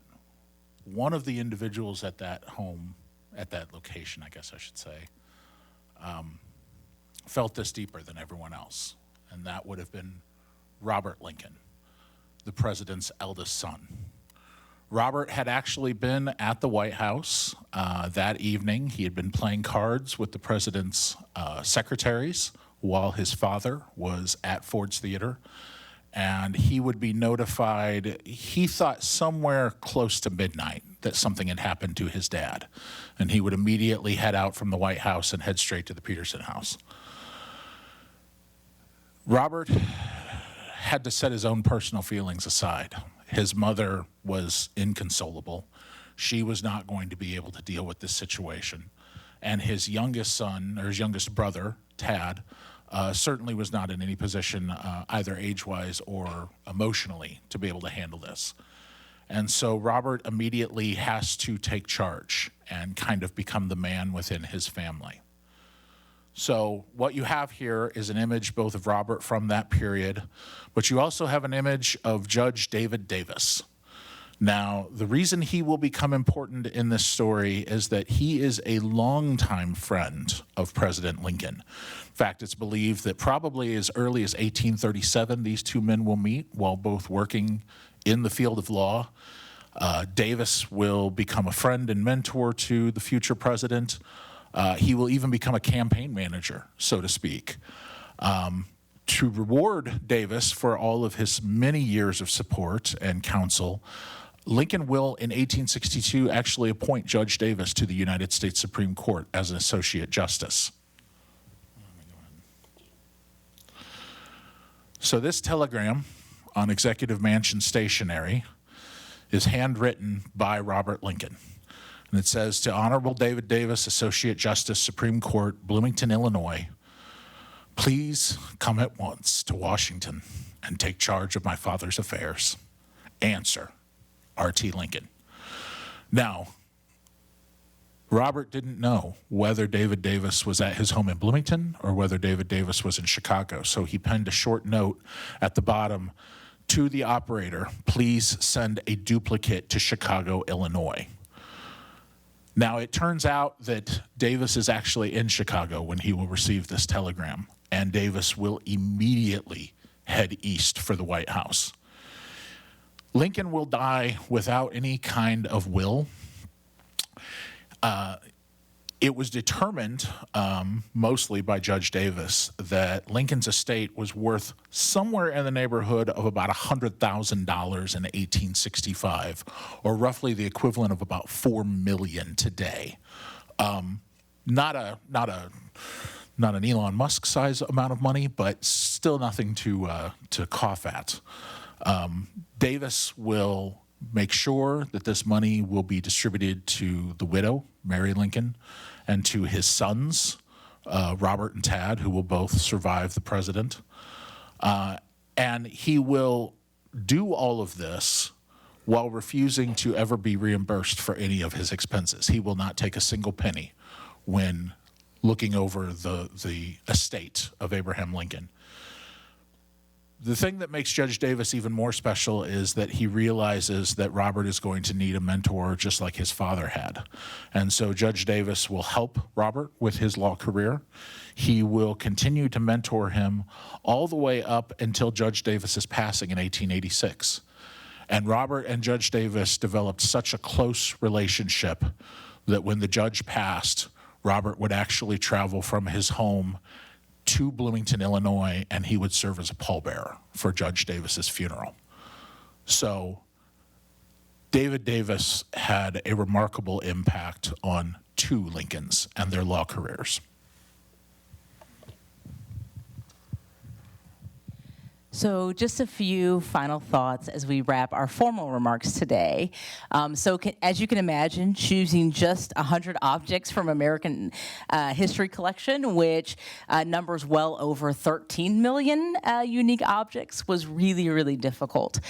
one of the individuals at that home, at that location, I guess I should say, felt this deeper than everyone else, and that would have been Robert Lincoln, the president's eldest son. Robert had actually been at the White House that evening. He had been playing cards with the president's secretaries while his father was at Ford's Theater, and he would be notified, he thought somewhere close to midnight, that something had happened to his dad, and he would immediately head out from the White House and head straight to the Peterson house. Robert had to set his own personal feelings aside. His mother was inconsolable. She was not going to be able to deal with this situation. And his youngest son, or his youngest brother, Tad, certainly was not in any position, either age-wise or emotionally, to be able to handle this. And so Robert immediately has to take charge and kind of become the man within his family. So what you have here is an image both of Robert from that period, but you also have an image of Judge David Davis. Now, the reason he will become important in this story is that he is a longtime friend of President Lincoln. In fact, it's believed that probably as early as 1837, these two men will meet while both working in the field of law. Davis will become a friend and mentor to the future president. He will even become a campaign manager, so to speak. To reward Davis for all of his many years of support and counsel, Lincoln will, in 1862, actually appoint Judge Davis to the United States Supreme Court as an associate justice. So this telegram on Executive Mansion stationery is handwritten by Robert Lincoln. And it says, to Honorable David Davis, Associate Justice, Supreme Court, Bloomington, Illinois, please come at once to Washington and take charge of my father's affairs. Answer, R.T. Lincoln. Now, Robert didn't know whether David Davis was at his home in Bloomington or whether David Davis was in Chicago, so he penned a short note at the bottom, to the operator, please send a duplicate to Chicago, Illinois. Now, it turns out that Davis is actually in Chicago when he will receive this telegram, and Davis will immediately head east for the White House. Lincoln will die without any kind of will. It was determined, mostly by Judge Davis, that Lincoln's estate was worth somewhere in the neighborhood of about $100,000 in 1865, or roughly the equivalent of about $4 million today. Not an Elon Musk size amount of money, but still nothing to cough at. Davis will make sure that this money will be distributed to the widow, Mary Lincoln, and to his sons, Robert and Tad, who will both survive the president. And he will do all of this while refusing to ever be reimbursed for any of his expenses. He will not take a single penny when looking over the estate of Abraham Lincoln. The thing that makes Judge Davis even more special is that he realizes that Robert is going to need a mentor just like his father had. And so Judge Davis will help Robert with his law career. He will continue to mentor him all the way up until Judge Davis's passing in 1886. And Robert and Judge Davis developed such a close relationship that when the judge passed, Robert would actually travel from his home to Bloomington, Illinois, and he would serve as a pallbearer for Judge Davis's funeral. So David Davis had a remarkable impact on two Lincolns and their law careers. So just a few final thoughts as we wrap our formal remarks today. As you can imagine, choosing just 100 objects from American history collection, which numbers well over 13 million unique objects, was really, really difficult.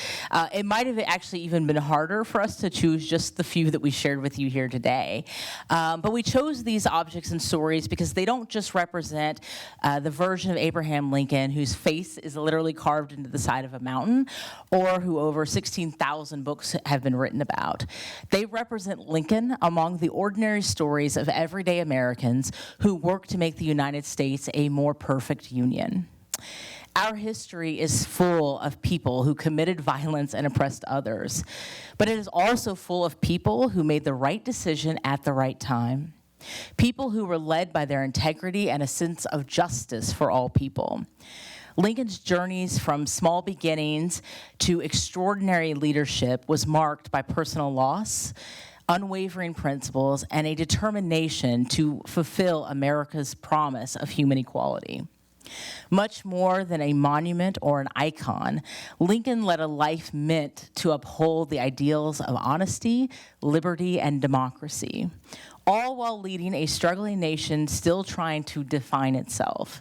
It might have actually even been harder for us to choose just the few that we shared with you here today. But we chose these objects and stories because they don't just represent the version of Abraham Lincoln whose face is literally carved carved into the side of a mountain, or who over 16,000 books have been written about. They represent Lincoln among the ordinary stories of everyday Americans who work to make the United States a more perfect union. Our history is full of people who committed violence and oppressed others, but it is also full of people who made the right decision at the right time. People who were led by their integrity and a sense of justice for all people. Lincoln's journeys from small beginnings to extraordinary leadership was marked by personal loss, unwavering principles, and a determination to fulfill America's promise of human equality. Much more than a monument or an icon, Lincoln led a life meant to uphold the ideals of honesty, liberty, and democracy, all while leading a struggling nation still trying to define itself.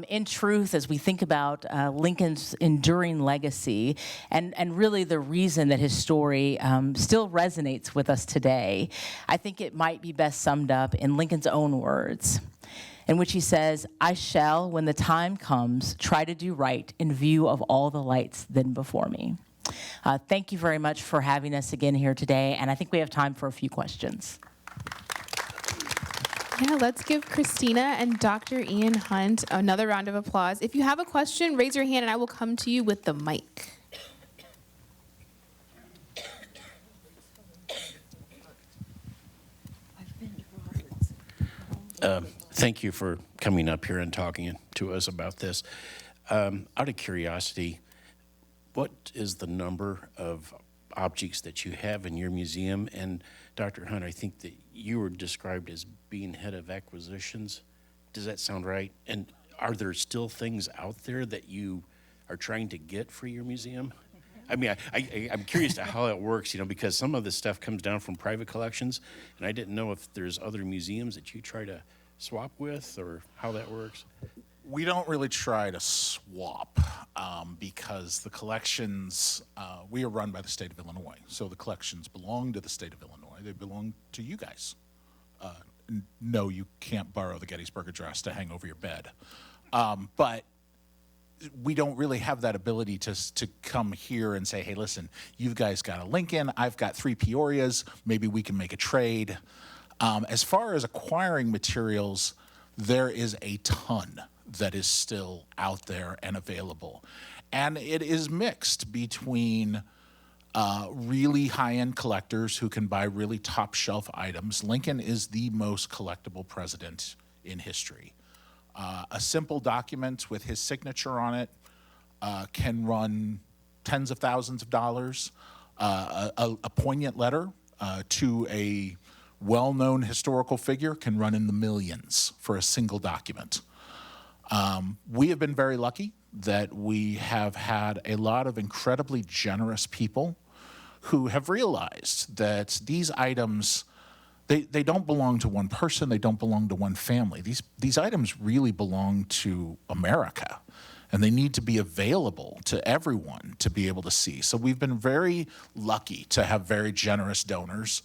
In truth, as we think about Lincoln's enduring legacy and really the reason that his story still resonates with us today, I think it might be best summed up in Lincoln's own words, in which he says, "I shall, when the time comes, try to do right in view of all the lights then before me." Thank you very much for having us again here today, and I think we have time for a few questions. Yeah, let's give Christina and Dr. Ian Hunt another round of applause. If you have a question, raise your hand and I will come to you with the mic. Thank you for coming up here and talking to us about this. Out of curiosity, what is the number of objects that you have in your museum? And Dr. Hunt, I think that you were described as being head of acquisitions. Does that sound right? And are there still things out there that you are trying to get for your museum? I mean, I'm curious to how that works, because some of this stuff comes down from private collections, and I didn't know if there's other museums that you try to swap with or how that works. We don't really try to swap because the collections, we are run by the state of Illinois. So the collections belong to the state of Illinois. They belong to you guys. No, you can't borrow the Gettysburg Address to hang over your bed. But we don't really have that ability to come here and say, hey, listen, you guys got a Lincoln, I've got 3 Peorias, maybe we can make a trade. As far as acquiring materials, there is a ton that is still out there and available. And it is mixed between really high-end collectors who can buy really top-shelf items. Lincoln is the most collectible president in history. A simple document with his signature on it can run tens of thousands of dollars. A poignant letter to a well-known historical figure can run in the millions for a single document. We have been very lucky that we have had a lot of incredibly generous people who have realized that these items, they don't belong to one person, they don't belong to one family. These items really belong to America, and they need to be available to everyone to be able to see. So we've been very lucky to have very generous donors.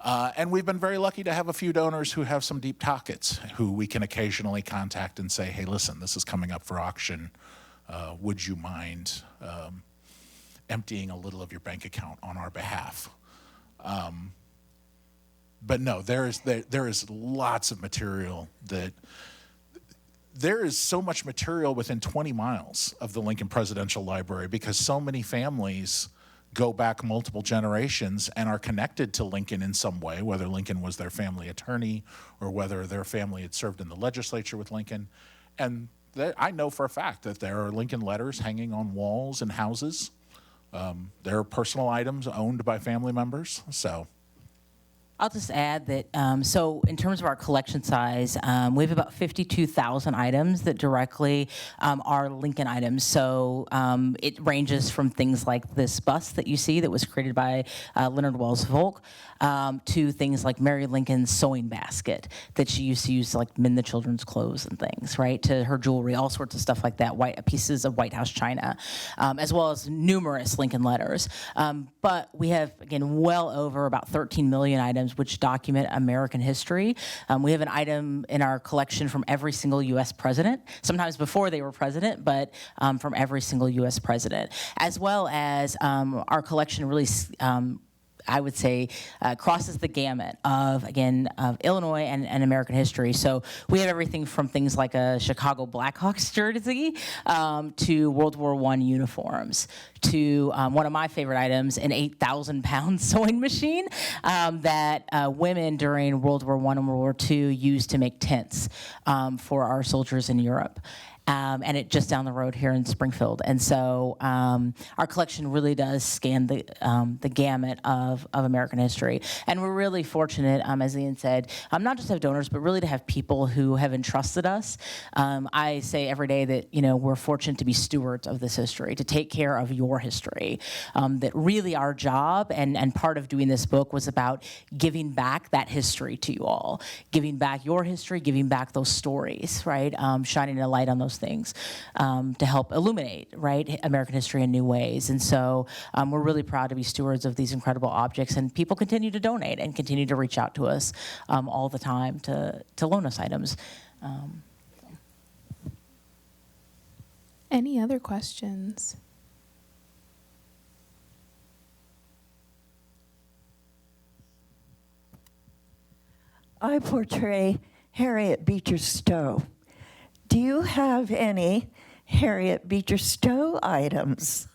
And we've been very lucky to have a few donors who have some deep pockets, who we can occasionally contact and say, hey, listen, this is coming up for auction. Would you mind emptying a little of your bank account on our behalf? But no, there is lots of material there is so much material within 20 miles of the Lincoln Presidential Library because so many families go back multiple generations and are connected to Lincoln in some way, whether Lincoln was their family attorney or whether their family had served in the legislature with Lincoln. And I know for a fact that there are Lincoln letters hanging on walls and houses. There are personal items owned by family members, so. I'll just add that, so in terms of our collection size, we have about 52,000 items that directly are Lincoln items. So it ranges from things like this bust that you see that was created by Leonard Wells Volk to things like Mary Lincoln's sewing basket that she used to use to like mend the children's clothes and things, right? To her jewelry, all sorts of stuff like that, pieces of White House china, as well as numerous Lincoln letters. But we have, again, well over about 13 million items items which document American history. We have an item in our collection from every single U.S. president, sometimes before they were president, but from every single U.S. president, as well as our collection really I would say, crosses the gamut of, again, of Illinois and American history. So we have everything from things like a Chicago Blackhawks jersey to World War I uniforms, to one of my favorite items, an 8,000-pound sewing machine that women during World War I and World War II used to make tents for our soldiers in Europe. And it just down the road here in Springfield. And so our collection really does scan the gamut of American history. And we're really fortunate, as Ian said, not just to have donors, but really to have people who have entrusted us. I say every day that, we're fortunate to be stewards of this history, to take care of your history. That really our job and part of doing this book was about giving back that history to you all, giving back your history, giving back those stories, right? Shining a light on those things to help illuminate, right, American history in new ways. And so we're really proud to be stewards of these incredible objects, and people continue to donate and continue to reach out to us all the time to loan us items. Any other questions? I portray Harriet Beecher Stowe. Do you have any Harriet Beecher Stowe items?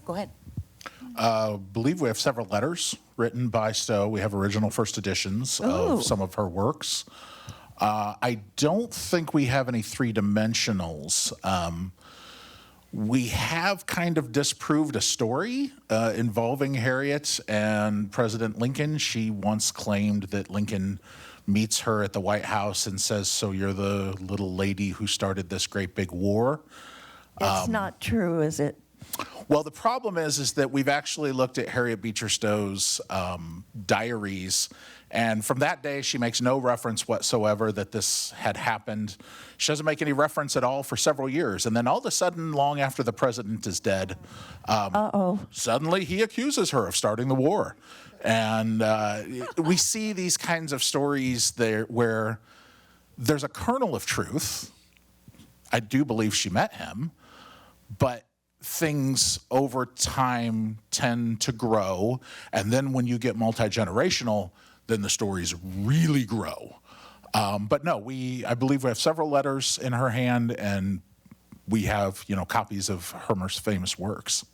Go ahead. Believe we have several letters written by Stowe. We have original first editions of some of her works. I don't think we have any three-dimensionals. We have kind of disproved a story involving Harriet and President Lincoln. She once claimed that Lincoln meets her at the White House and says, "So you're the little lady who started this great big war?" It's not true, is it? Well, the problem is that we've actually looked at Harriet Beecher Stowe's diaries, and from that day, she makes no reference whatsoever that this had happened. She doesn't make any reference at all for several years, and then all of a sudden, long after the president is dead, suddenly he accuses her of starting the war. And we see these kinds of stories there where there's a kernel of truth. I do believe she met him, but things over time tend to grow, and then when you get multi-generational, then the stories really grow. But no, I believe we have several letters in her hand, and we have copies of her most famous works.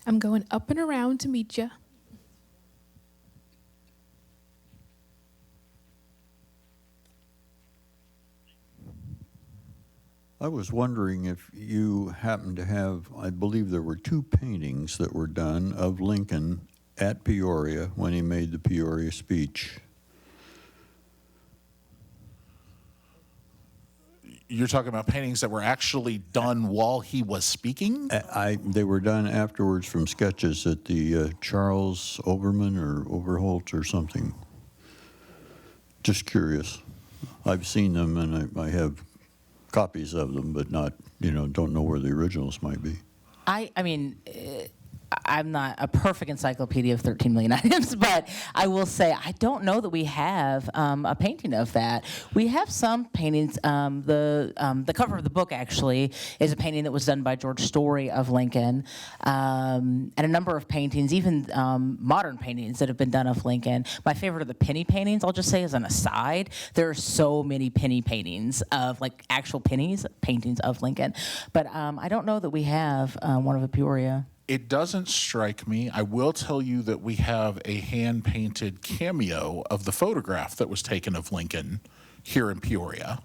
I'm going up and around to meet you. I was wondering if you happen to have, I believe there were 2 paintings that were done of Lincoln at Peoria when he made the Peoria speech. You're talking about paintings that were actually done while he was speaking? They were done afterwards from sketches at the Charles Overman or Overholt or something. Just curious. I've seen them and I have copies of them, but not, don't know where the originals might be. I mean, I'm not a perfect encyclopedia of 13 million items, but I will say I don't know that we have a painting of that. We have some paintings. The cover of the book actually is a painting that was done by George Story of Lincoln, and a number of paintings, even modern paintings that have been done of Lincoln. My favorite are the penny paintings. I'll just say as an aside, there are so many penny paintings of actual paintings of Lincoln, but I don't know that we have one of a Peoria. It doesn't strike me. I will tell you that we have a hand-painted cameo of the photograph that was taken of Lincoln here in Peoria.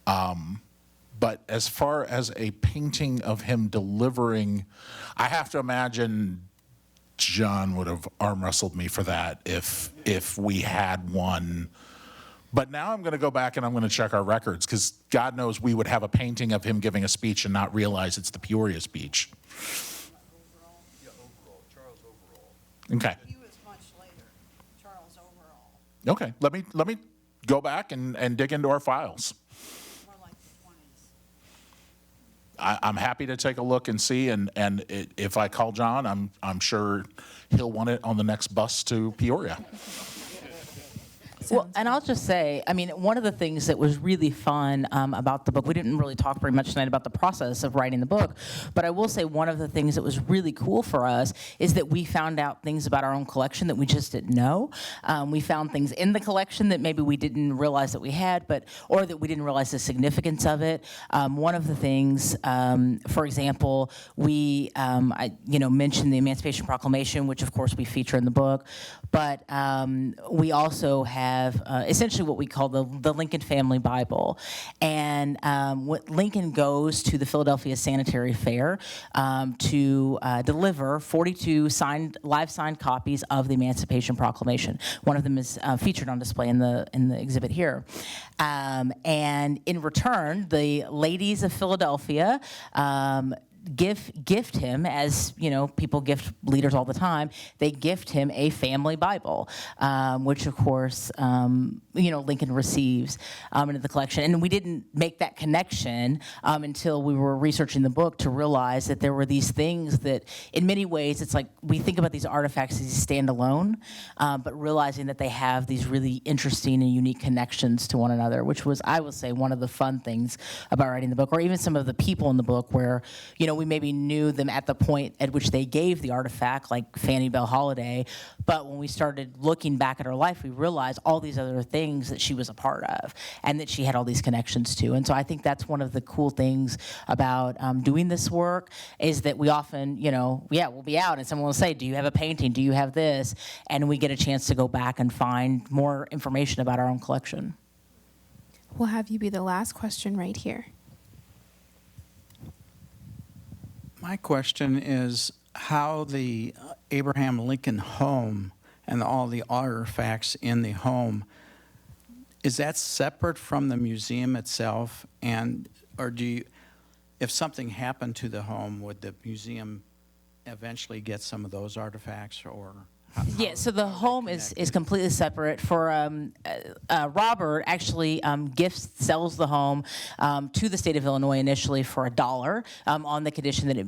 But as far as a painting of him delivering, I have to imagine John would have arm wrestled me for that if we had one. But now I'm going to go back and I'm going to check our records, because God knows we would have a painting of him giving a speech and not realize it's the Peoria speech. Okay. He was much later, Charles Overall, Okay. Let me go back and dig into our files. more like the 20s. I'm happy to take a look and see, and if I call John, I'm sure he'll want it on the next bus to Peoria. Well, and I'll just say, I mean, one of the things that was really fun about the book, we didn't really talk very much tonight about the process of writing the book, but I will say one of the things that was really cool for us is that we found out things about our own collection that we just didn't know. We found things in the collection that maybe we didn't realize that we had, or that we didn't realize the significance of it. One of the things, for example, we mentioned the Emancipation Proclamation, which of course we feature in the book, but we also have essentially what we call the Lincoln Family Bible. And what Lincoln goes to the Philadelphia Sanitary Fair to deliver 42 live signed copies of the Emancipation Proclamation. One of them is featured on display in the exhibit here. And in return, the ladies of Philadelphia gift him, as people gift leaders all the time, they gift him a family Bible, which of course Lincoln receives into the collection. And we didn't make that connection until we were researching the book to realize that there were these things that in many ways it's like we think about these artifacts as standalone, but realizing that they have these really interesting and unique connections to one another, which was, I will say, one of the fun things about writing the book, or even some of the people in the book where we maybe knew them at the point at which they gave the artifact, like Fannie Bell Holiday, but when we started looking back at her life, we realized all these other things that she was a part of and that she had all these connections to. And so I think that's one of the cool things about doing this work is that we often, we'll be out and someone will say, do you have a painting? Do you have this? And we get a chance to go back and find more information about our own collection. We'll have you be the last question right here. My question is how the Abraham Lincoln home and all the artifacts in the home, is that separate from the museum itself? Or if something happened to the home, would the museum eventually get some of those artifacts, or? Yeah, so the home is completely separate. For Robert, actually sells the home to the state of Illinois initially for $1 on the condition that it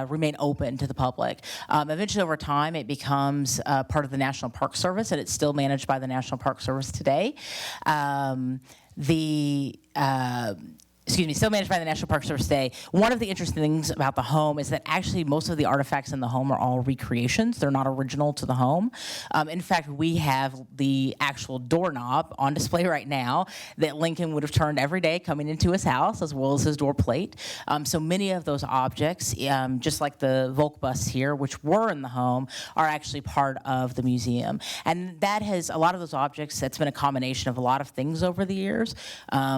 remain open to the public. Eventually, over time, it becomes part of the National Park Service, and it's still managed by the National Park Service today. Still managed by the National Park Service today. One of the interesting things about the home is that actually most of the artifacts in the home are all recreations. They're not original to the home. In fact, we have the actual doorknob on display right now that Lincoln would have turned every day coming into his house, as well as his door plate. So many of those objects, just like the Volk bus here, which were in the home, are actually part of the museum. And that has, a lot of those objects, that's been a combination of a lot of things over the years.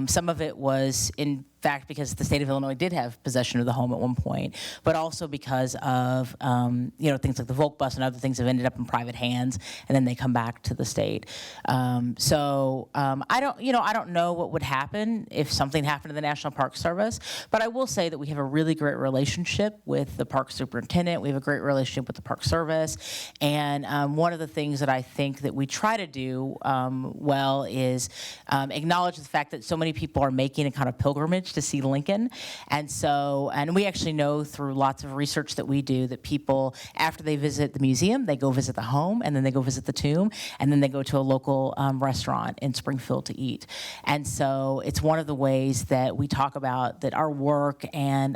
Some of it was in fact because the state of Illinois did have possession of the home at one point, but also because of things like the Volk bus and other things have ended up in private hands, and then they come back to the state. I don't know what would happen if something happened to the National Park Service, but I will say that we have a really great relationship with the park superintendent. We have a great relationship with the Park Service, and one of the things that I think that we try to do well is acknowledge the fact that so many people are making a kind of pilgrimage to see Lincoln. And we actually know through lots of research that we do that people, after they visit the museum, they go visit the home, and then they go visit the tomb, and then they go to a local restaurant in Springfield to eat. And so it's one of the ways that we talk about that our work and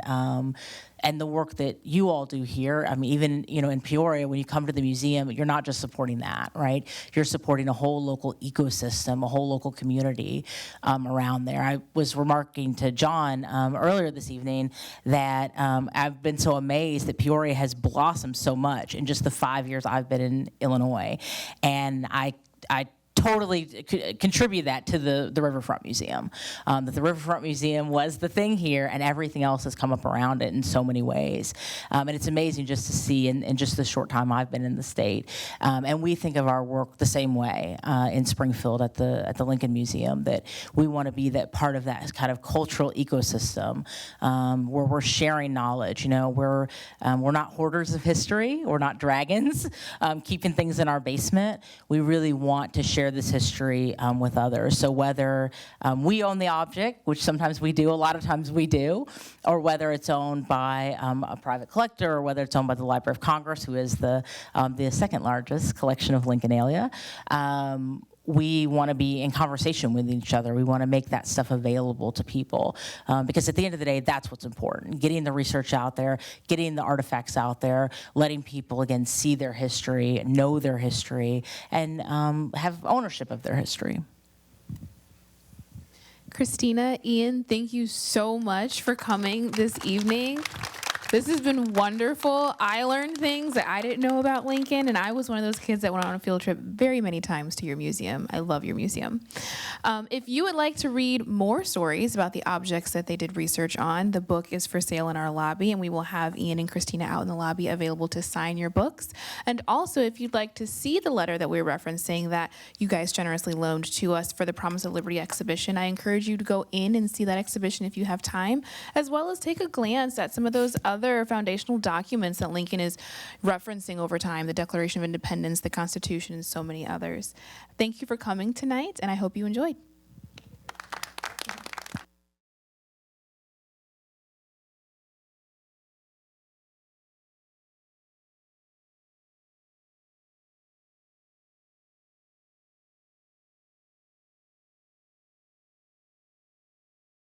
the work that you all do here. I mean, even, in Peoria, when you come to the museum, you're not just supporting that, right? You're supporting a whole local ecosystem, a whole local community around there. I was remarking to John earlier this evening that I've been so amazed that Peoria has blossomed so much in just the 5 years I've been in Illinois. And I totally contribute that to the Riverfront Museum. That the Riverfront Museum was the thing here, and everything else has come up around it in so many ways. And it's amazing just to see in just the short time I've been in the state. And we think of our work the same way in Springfield at the Lincoln Museum, that we want to be that part of that kind of cultural ecosystem where we're sharing knowledge. We're not hoarders of history. We're not dragons keeping things in our basement. We really want to share share this history with others. So whether we own the object, which sometimes we do, a lot of times we do, or whether it's owned by a private collector, or whether it's owned by the Library of Congress, who is the second largest collection of Lincolnalia, we want to be in conversation with each other. We want to make that stuff available to people because at the end of the day, that's what's important. Getting the research out there, getting the artifacts out there, letting people, again, see their history, know their history, and have ownership of their history. Christina, Ian, thank you so much for coming this evening. This has been wonderful. I learned things that I didn't know about Lincoln, and I was one of those kids that went on a field trip very many times to your museum. I love your museum. If you would like to read more stories about the objects that they did research on, the book is for sale in our lobby, and we will have Ian and Christina out in the lobby available to sign your books. And also, if you'd like to see the letter that we're referencing that you guys generously loaned to us for the Promise of Liberty exhibition, I encourage you to go in and see that exhibition if you have time, as well as take a glance at some of those other foundational documents that Lincoln is referencing over time, the Declaration of Independence, the Constitution, and so many others. Thank you for coming tonight, and I hope you enjoyed.